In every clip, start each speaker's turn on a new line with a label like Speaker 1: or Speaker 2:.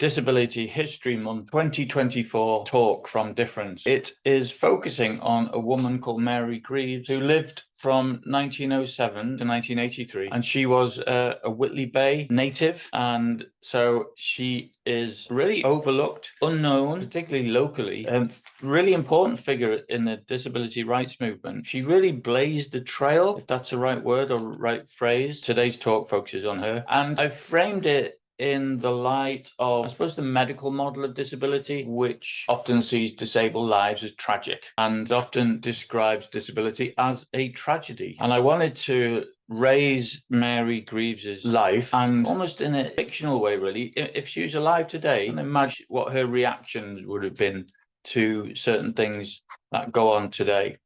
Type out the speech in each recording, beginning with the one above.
Speaker 1: Disability History Month 2024 talk from Difference. It is focusing on a woman called Mary Greaves who lived from 1907 to 1983, and she was a Whitley Bay native, and so she is really overlooked, unknown, particularly locally, a really important figure in the disability rights movement. She really blazed the trail, if that's the right word or right phrase. Today's talk focuses on her, and I framed it in the light of, I suppose, the medical model of disability, which often sees disabled lives as tragic and often describes disability as a tragedy. And I wanted to raise Mary Greaves's life, and almost in a fictional way, really, if she was alive today, and imagine what her reactions would have been to certain things that go on today.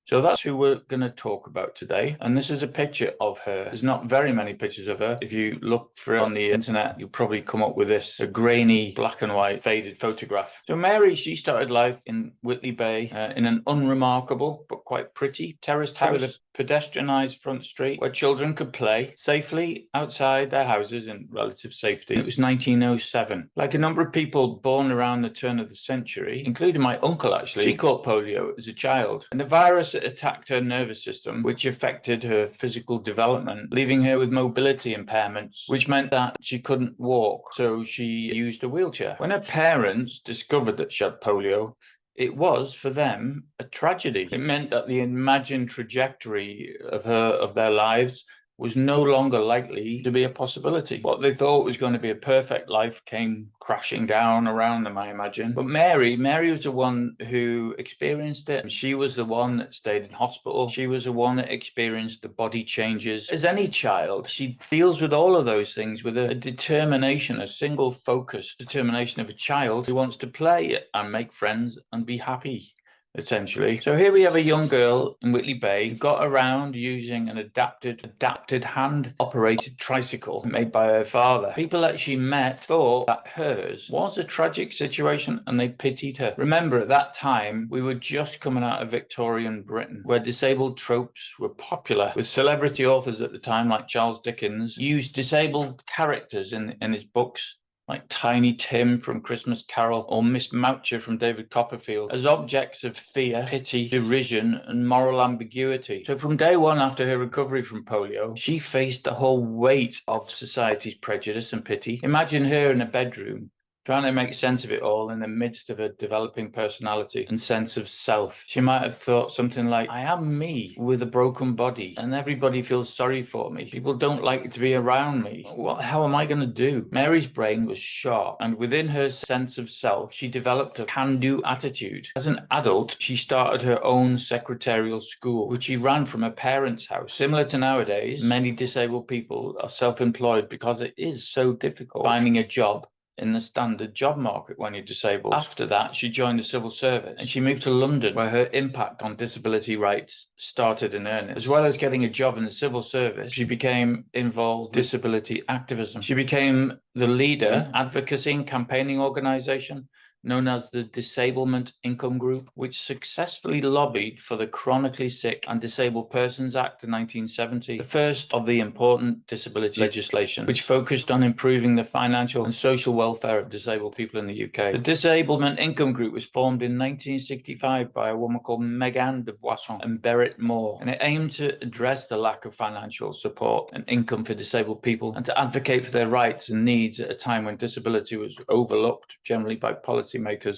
Speaker 1: So that's who we're going to talk about today. And this is a picture of her. There's not very many pictures of her. If you look for it on the internet, you'll probably come up with this, a grainy, black and white, faded photograph. So Mary, she started life in Whitley Bay in an unremarkable but quite pretty terraced house with a pedestrianised front street where children could play safely outside their houses in relative safety. It was 1907. Like a number of people born around the turn of the century, including my uncle actually, she caught polio as a child. And the virus attacked her nervous system, which affected her physical development, leaving her with mobility impairments, which meant that she couldn't walk, so she used a wheelchair. When her parents discovered that she had polio, it was, for them, a tragedy. It meant that the imagined trajectory of their lives was no longer likely to be a possibility. What they thought was going to be a perfect life came crashing down around them, I imagine. But Mary was the one who experienced it. She was the one that stayed in hospital. She was the one that experienced the body changes. As any child, she deals with all of those things with a determination, a single focus determination of a child who wants to play and make friends and be happy, essentially. So here we have a young girl in Whitley Bay who got around using an adapted hand-operated tricycle made by her father. People that she met thought that hers was a tragic situation and they pitied her. Remember, at that time, we were just coming out of Victorian Britain, where disabled tropes were popular, with celebrity authors at the time like Charles Dickens used disabled characters in his books, like Tiny Tim from Christmas Carol or Miss Moucher from David Copperfield, as objects of fear, pity, derision, and moral ambiguity. So from day one after her recovery from polio, she faced the whole weight of society's prejudice and pity. Imagine her in a bedroom, trying to make sense of it all in the midst of a developing personality and sense of self. She might have thought something like, I am me with a broken body and everybody feels sorry for me. People don't like to be around me. What the hell am I going to do? Mary's brain was sharp, and within her sense of self, she developed a can-do attitude. As an adult, she started her own secretarial school, which she ran from her parents' house. Similar to nowadays, many disabled people are self-employed because it is so difficult finding a job in the standard job market when you're disabled. After that, she joined the civil service and she moved to London, where her impact on disability rights started in earnest. As well as getting a job in the civil service, she became involved in disability activism. She became the leader, advocacy and campaigning organization known as the Disablement Income Group, which successfully lobbied for the Chronically Sick and Disabled Persons Act of 1970, the first of the important disability legislation, which focused on improving the financial and social welfare of disabled people in the UK. The Disablement Income Group was formed in 1965 by a woman called Megan de Boisson and Berit Moore, and it aimed to address the lack of financial support and income for disabled people and to advocate for their rights and needs at a time when disability was overlooked, generally by policymakers.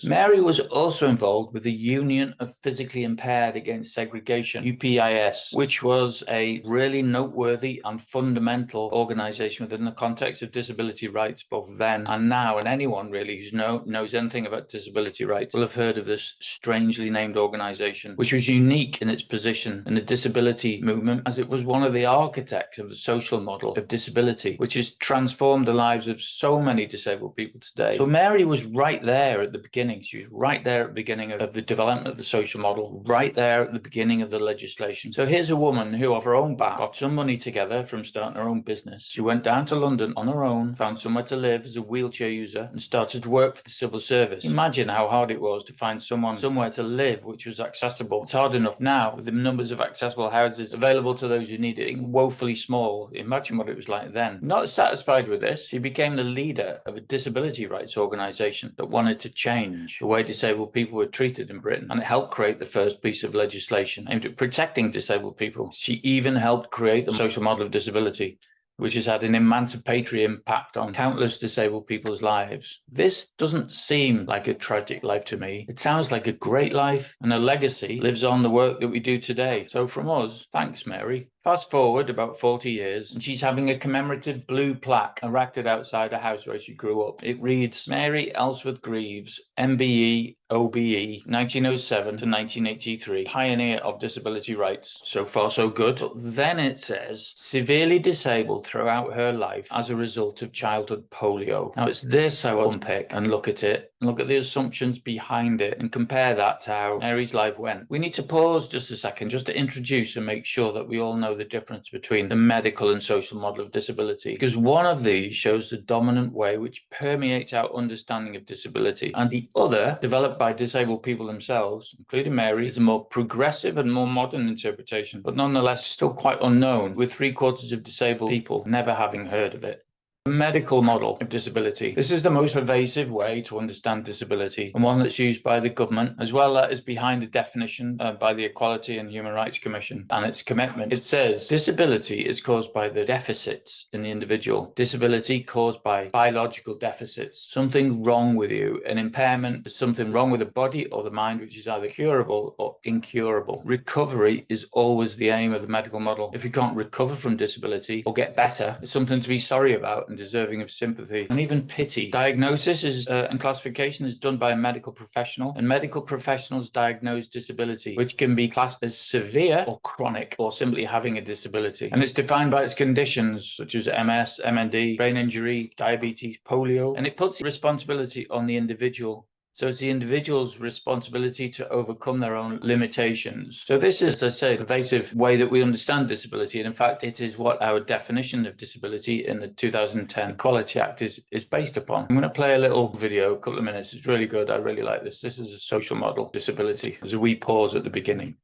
Speaker 1: Mary was also involved with the Union of Physically Impaired Against Segregation, UPIS, which was a really noteworthy and fundamental organization within the context of disability rights both then and now. And anyone really who knows anything about disability rights will have heard of this strangely named organization, which was unique in its position in the disability movement, as it was one of the architects of the social model of disability, which has transformed the lives of so many disabled people today. So Mary was right there there at the beginning. She was right there at the beginning of the development of the social model, right there at the beginning of the legislation. So here's a woman who, off her own back, got some money together from starting her own business. She went down to London on her own, found somewhere to live as a wheelchair user, and started to work for the civil service. Imagine how hard it was to find somewhere to live which was accessible. It's hard enough now with the numbers of accessible houses available to those who need it, woefully small. Imagine what it was like then. Not satisfied with this, she became the leader of a disability rights organisation that wanted to change the way disabled people were treated in Britain, and it helped create the first piece of legislation aimed at protecting disabled people. She even helped create the social model of disability, which has had an emancipatory impact on countless disabled people's lives. This doesn't seem like a tragic life to me. It sounds like a great life, and a legacy lives on the work that we do today. So from us, thanks, Mary. Fast forward about 40 years, and she's having a commemorative blue plaque erected outside her house where she grew up. It reads, Mary Ellsworth Greaves, MBE, OBE, 1907 to 1983, pioneer of disability rights. So far, so good. But then it says, severely disabled throughout her life as a result of childhood polio. Now, it's this I will unpick and look at it, and look at the assumptions behind it, and compare that to how Mary's life went. We need to pause just a second, just to introduce and make sure that we all know the difference between the medical and social model of disability, because one of these shows the dominant way which permeates our understanding of disability, and the other, developed by disabled people themselves, including Mary, is a more progressive and more modern interpretation, but nonetheless still quite unknown, with 3/4 of disabled people never having heard of it. The medical model of disability. This is the most pervasive way to understand disability, and one that's used by the government, as well as behind the definition by the Equality and Human Rights Commission and its commitment. It says disability is caused by the deficits in the individual. Disability caused by biological deficits. Something wrong with you. An impairment is something wrong with the body or the mind, which is either curable or incurable. Recovery is always the aim of the medical model. If you can't recover from disability or get better, it's something to be sorry about and deserving of sympathy and even pity. Diagnosis and classification is done by a medical professional, and medical professionals diagnose disability, which can be classed as severe or chronic, or simply having a disability. And it's defined by its conditions such as MS, MND, brain injury, diabetes, polio, and it puts the responsibility on the individual. So it's the individual's responsibility to overcome their own limitations. So this is, as I say, the pervasive way that we understand disability. And in fact, it is what our definition of disability in the 2010 Equality Act is based upon. I'm going to play a little video, a couple of minutes. It's really good. I really like this. This is a social model of disability. There's a wee pause at the beginning.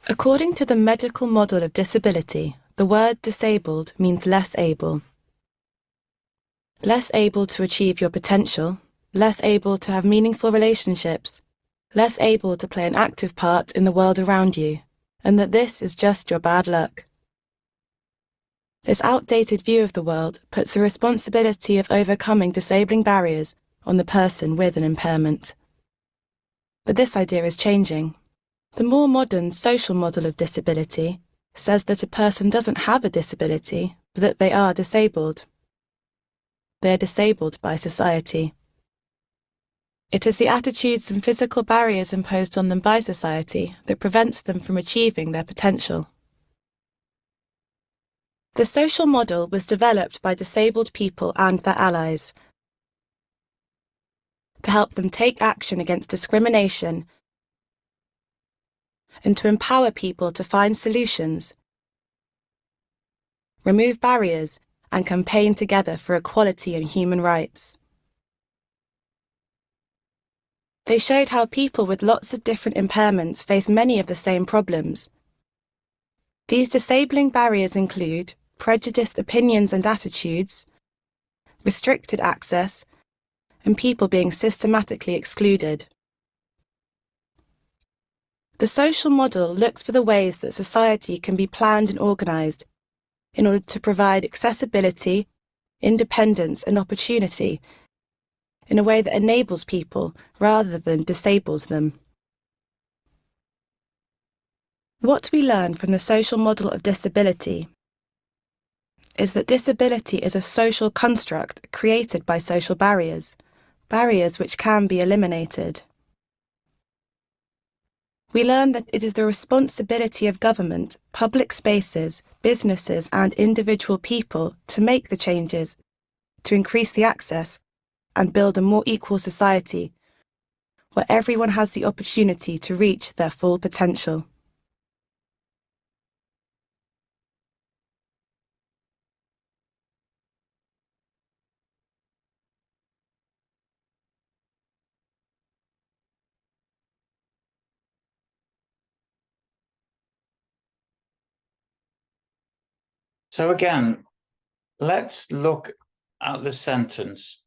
Speaker 2: According to the medical model of disability, the word disabled means less able. Less able to achieve your potential, less able to have meaningful relationships, less able to play an active part in the world around you, and that this is just your bad luck. This outdated view of the world puts the responsibility of overcoming disabling barriers on the person with an impairment. But this idea is changing. The more modern social model of disability says that a person doesn't have a disability, but that they are disabled. They are disabled by society. It is the attitudes and physical barriers imposed on them by society that prevents them from achieving their potential. The social model was developed by disabled people and their allies to help them take action against discrimination and to empower people to find solutions, remove barriers, and campaign together for equality and human rights. They showed how people with lots of different impairments face many of the same problems. These disabling barriers include prejudiced opinions and attitudes, restricted access, and people being systematically excluded. The social model looks for the ways that society can be planned and organised in order to provide accessibility, independence, and opportunity in a way that enables people rather than disables them. What we learn from the social model of disability is that disability is a social construct created by social barriers, barriers which can be eliminated. We learn that it is the responsibility of government, public spaces, businesses, and individual people to make the changes, to increase the access, and build a more equal society where everyone has the opportunity to reach their full potential.
Speaker 1: So again, let's look at the sentence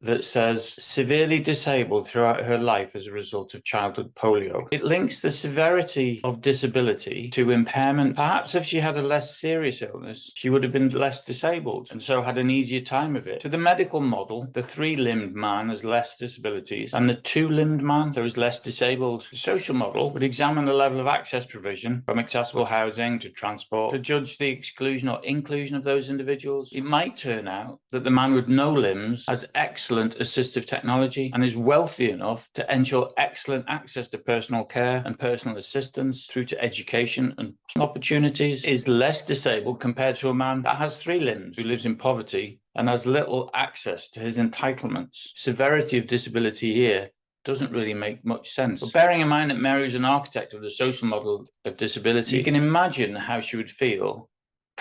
Speaker 1: that says severely disabled throughout her life as a result of childhood polio. It links the severity of disability to impairment. Perhaps if she had a less serious illness, she would have been less disabled and so had an easier time of it. To the medical model, the three-limbed man has less disabilities and the two-limbed man, so is less disabled. The social model would examine the level of access provision from accessible housing to transport to judge the exclusion or inclusion of those individuals. It might turn out that the man with no limbs has excellent assistive technology and is wealthy enough to ensure excellent access to personal care and personal assistance through to education and opportunities, is less disabled compared to a man that has three limbs who lives in poverty and has little access to his entitlements. Severity of disability here doesn't really make much sense. But bearing in mind that Mary is an architect of the social model of disability, you can imagine how she would feel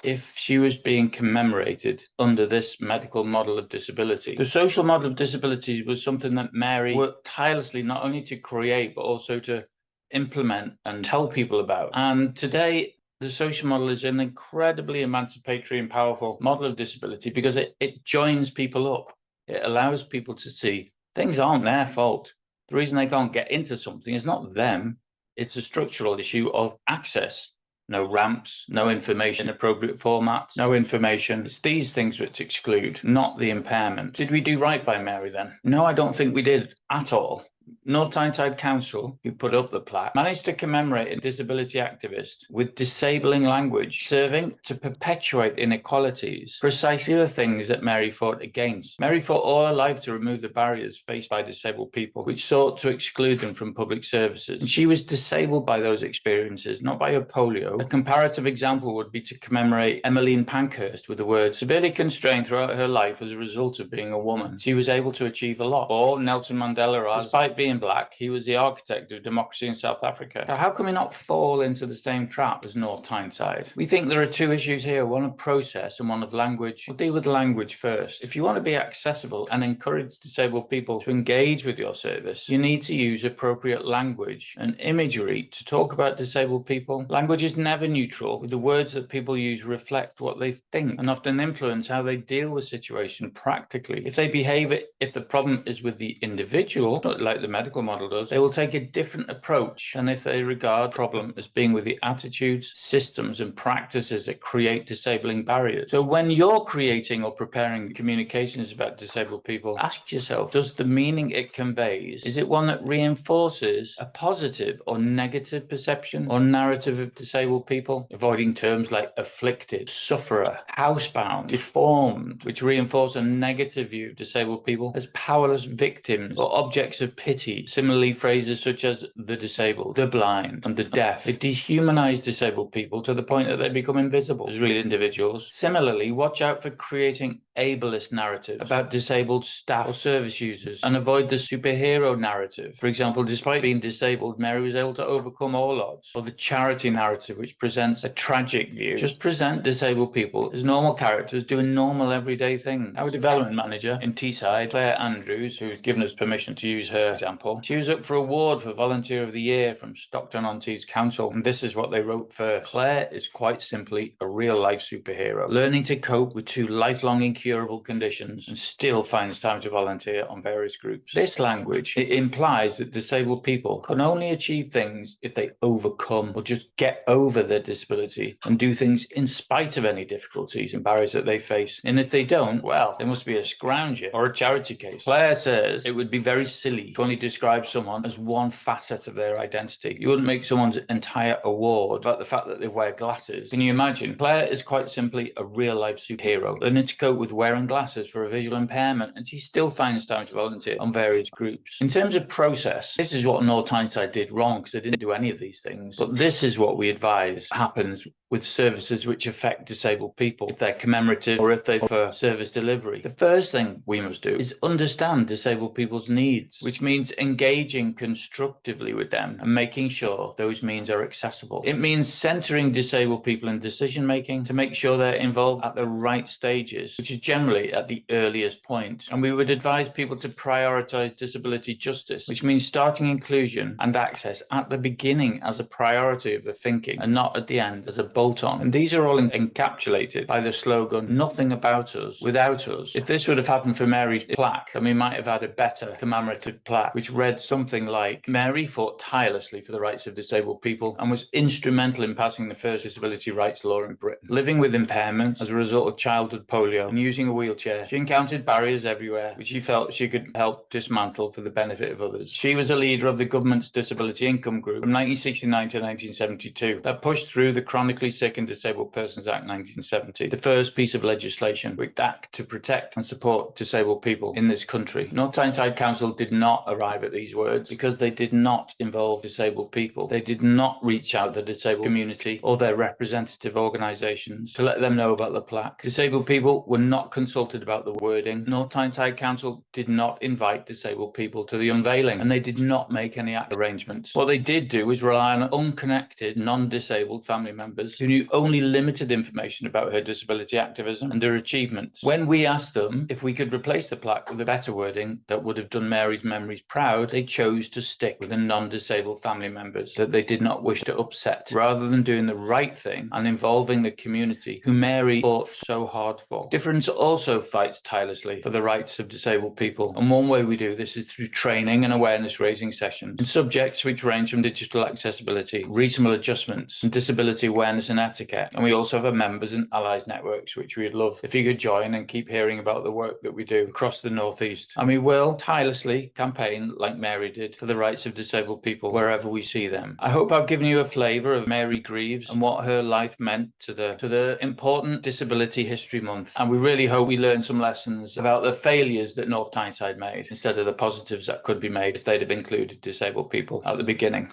Speaker 1: if she was being commemorated under this medical model of disability. The social model of disability was something that Mary worked tirelessly not only to create, but also to implement and tell people about. And today, the social model is an incredibly emancipatory and powerful model of disability because it joins people up. It allows people to see things aren't their fault. The reason they can't get into something is not them. It's a structural issue of access. No ramps, no information in appropriate formats, no information. It's these things which exclude, not the impairment. Did we do right by Mary then? No, I don't think we did at all. North Tyneside Council, who put up the plaque, managed to commemorate a disability activist with disabling language, serving to perpetuate inequalities, precisely the things that Mary fought against. Mary fought all her life to remove the barriers faced by disabled people, which sought to exclude them from public services. And she was disabled by those experiences, not by her polio. A comparative example would be to commemorate Emmeline Pankhurst with the word severely constrained throughout her life as a result of being a woman. She was able to achieve a lot. Or Nelson Mandela, despite being black, he was the architect of democracy in South Africa. So how can we not fall into the same trap as North Tyneside? We think there are two issues here, one of process and one of language. We'll deal with language first. If you want to be accessible and encourage disabled people to engage with your service, you need to use appropriate language and imagery to talk about disabled people. Language is never neutral. The words that people use reflect what they think and often influence how they deal with situation practically. If the problem is with the individual, like the medical model does, they will take a different approach than if they regard the problem as being with the attitudes, systems, and practices that create disabling barriers. So when you're creating or preparing communications about disabled people, ask yourself, does the meaning it conveys, is it one that reinforces a positive or negative perception or narrative of disabled people, avoiding terms like afflicted, sufferer, housebound, deformed, which reinforce a negative view of disabled people as powerless victims or objects of pity. Similarly, phrases such as the disabled, the blind, and the deaf, they dehumanize disabled people to the point that they become invisible as real individuals. Similarly, watch out for creating ableist narratives about disabled staff or service users, and avoid the superhero narrative. For example, despite being disabled, Mary was able to overcome all odds. Or the charity narrative, which presents a tragic view. Just present disabled people as normal characters doing normal everyday things. Our development manager in Teesside, Claire Andrews, who's given us permission to use her example, she was up for award for Volunteer of the Year from Stockton-on-Tees Council, and this is what they wrote first. Claire is quite simply a real-life superhero, learning to cope with two lifelong incurable conditions and still finds time to volunteer on various groups. This language, it implies that disabled people can only achieve things if they overcome or just get over their disability and do things in spite of any difficulties and barriers that they face. And if they don't, well, they must be a scrounger or a charity case. Claire says it would be very silly to only describe someone as one facet of their identity. You wouldn't make someone's entire award about the fact that they wear glasses. Can you imagine? Claire is quite simply a real-life superhero, learning to cope with was wearing glasses for a visual impairment, and she still finds time to volunteer on various groups. In terms of process, this is what North Tyneside did wrong, because they didn't do any of these things. But this is what we advise happens with services which affect disabled people, if they're commemorative or if they're for service delivery. The first thing we must do is understand disabled people's needs, which means engaging constructively with them and making sure those means are accessible. It means centering disabled people in decision making to make sure they're involved at the right stages, which is generally at the earliest point. And we would advise people to prioritize disability justice, which means starting inclusion and access at the beginning as a priority of the thinking and not at the end as a bolt-on. And these are all encapsulated by the slogan, "Nothing about us without us." If this would have happened for Mary's plaque, then we might have had a better commemorative plaque, which read something like, "Mary fought tirelessly for the rights of disabled people and was instrumental in passing the first disability rights law in Britain. Living with impairments as a result of childhood polio and using a wheelchair, she encountered barriers everywhere, which she felt she could help dismantle for the benefit of others. She was a leader of the government's Disablement Income Group from 1969 to 1972 that pushed through the Chronically Sick and Disabled Persons Act 1970, the first piece of legislation which acted to protect and support disabled people in this country. North Tyneside Council did not arrive at these words because they did not involve disabled people. They did not reach out to the disabled community or their representative organisations to let them know about the plaque. Disabled people were not consulted about the wording. North Tyneside Council did not invite disabled people to the unveiling, and they did not make any arrangements. What they did do was rely on unconnected, non-disabled family members who knew only limited information about her disability activism and her achievements. When we asked them if we could replace the plaque with a better wording that would have done Mary's memories proud, they chose to stick with the non-disabled family members that they did not wish to upset, rather than doing the right thing and involving the community who Mary fought so hard for. Difference also fights tirelessly for the rights of disabled people, and one way we do this is through training and awareness raising sessions in subjects which range from digital accessibility, reasonable adjustments, and disability awareness and etiquette. And we also have a members and allies networks, which we'd love if you could join and keep hearing about the work that we do across the North East. And we will tirelessly campaign like Mary did for the rights of disabled people wherever we see them. I hope I've given you a flavour of Mary Greaves and what her life meant to the important Disability History Month. And we really hope we learn some lessons about the failures that North Tyneside made instead of the positives that could be made if they'd have included disabled people at the beginning.